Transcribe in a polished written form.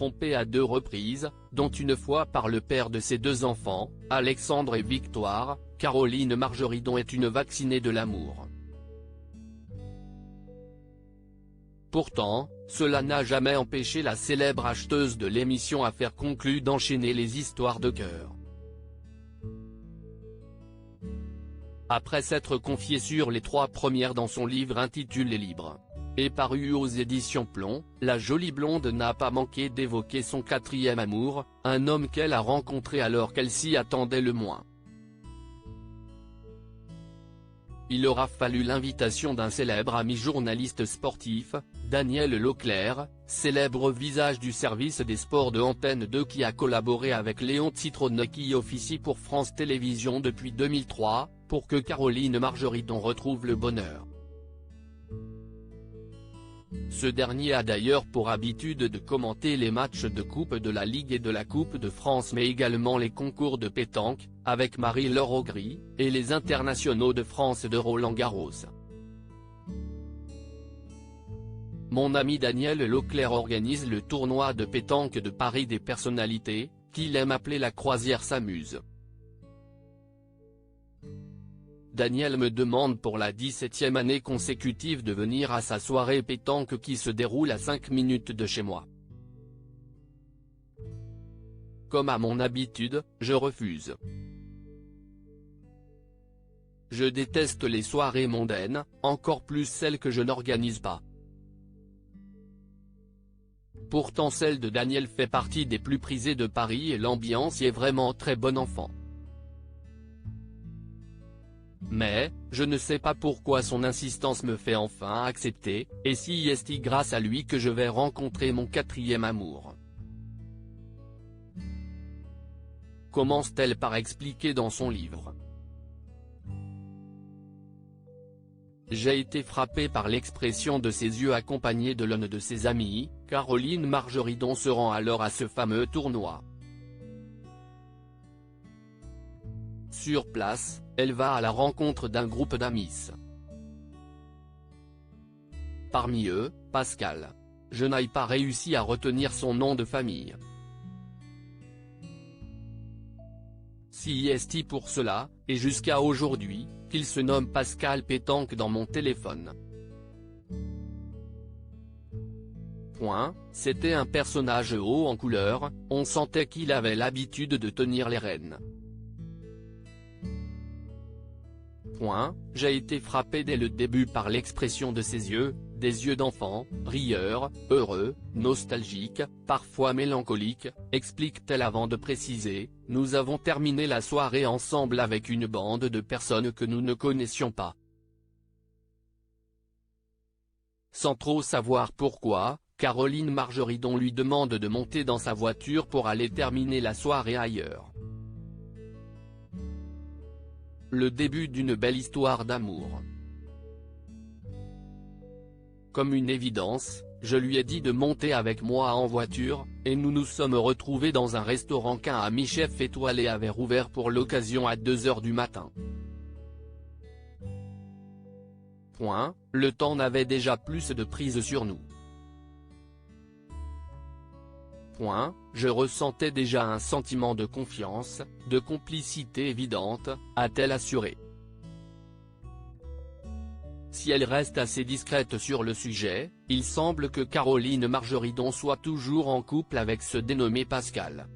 trompée à 2 reprises, dont une fois par le père de ses 2 enfants, Alexandre et Victoire. Caroline Margeridon est une vaccinée de l'amour. Pourtant, cela n'a jamais empêché la célèbre acheteuse de l'émission Affaires conclues d'enchaîner les histoires de cœur. Après s'être confiée sur les 3 premières dans son livre intitulé Libre, et paru aux éditions Plomb, la jolie blonde n'a pas manqué d'évoquer son 4e amour, un homme qu'elle a rencontré alors qu'elle s'y attendait le moins. Il aura fallu l'invitation d'un célèbre ami journaliste sportif, Daniel Leclerc, célèbre visage du service des sports de Antenne 2 qui a collaboré avec Léon Zitrone qui officie pour France Télévisions depuis 2003, pour que Caroline Margeridon retrouve le bonheur. Ce dernier a d'ailleurs pour habitude de commenter les matchs de Coupe de la Ligue et de la Coupe de France mais également les concours de pétanque, avec Marie-Laure Augry, et les internationaux de France de Roland-Garros. Mon ami Daniel Leclerc organise le tournoi de pétanque de Paris des personnalités, qu'il aime appeler la croisière s'amuse. Daniel me demande pour la 17e année consécutive de venir à sa soirée pétanque qui se déroule à 5 minutes de chez moi. Comme à mon habitude, je refuse. Je déteste les soirées mondaines, encore plus celles que je n'organise pas. Pourtant celle de Daniel fait partie des plus prisées de Paris et l'ambiance y est vraiment très bon enfant. Mais, je ne sais pas pourquoi son insistance me fait enfin accepter, et si est grâce à lui que je vais rencontrer mon 4e amour. Commence-t-elle par expliquer dans son livre. J'ai été frappé par l'expression de ses yeux accompagnée de l'une de ses amies, Caroline Margeridon se rend alors à ce fameux tournoi. Sur place, elle va à la rencontre d'un groupe d'amis. Parmi eux, Pascal. Je n'ai pas réussi à retenir son nom de famille. Si est pour cela, et jusqu'à aujourd'hui, qu'il se nomme Pascal Pétanque dans mon téléphone. C'était un personnage haut en couleur, on sentait qu'il avait l'habitude de tenir les rênes. J'ai été frappé dès le début par l'expression de ses yeux, des yeux d'enfant, rieurs, heureux, nostalgiques, parfois mélancoliques, explique-t-elle avant de préciser, nous avons terminé la soirée ensemble avec une bande de personnes que nous ne connaissions pas. Sans trop savoir pourquoi, Caroline Margeridon lui demande de monter dans sa voiture pour aller terminer la soirée ailleurs. Le début d'une belle histoire d'amour. Comme une évidence, je lui ai dit de monter avec moi en voiture, et nous nous sommes retrouvés dans un restaurant qu'un ami chef étoilé avait ouvert pour l'occasion à 2 h du matin. Le temps n'avait déjà plus de prise sur nous. Je ressentais déjà un sentiment de confiance, de complicité évidente, a-t-elle assuré. Si elle reste assez discrète sur le sujet, il semble que Caroline Margeridon soit toujours en couple avec ce dénommé Pascal.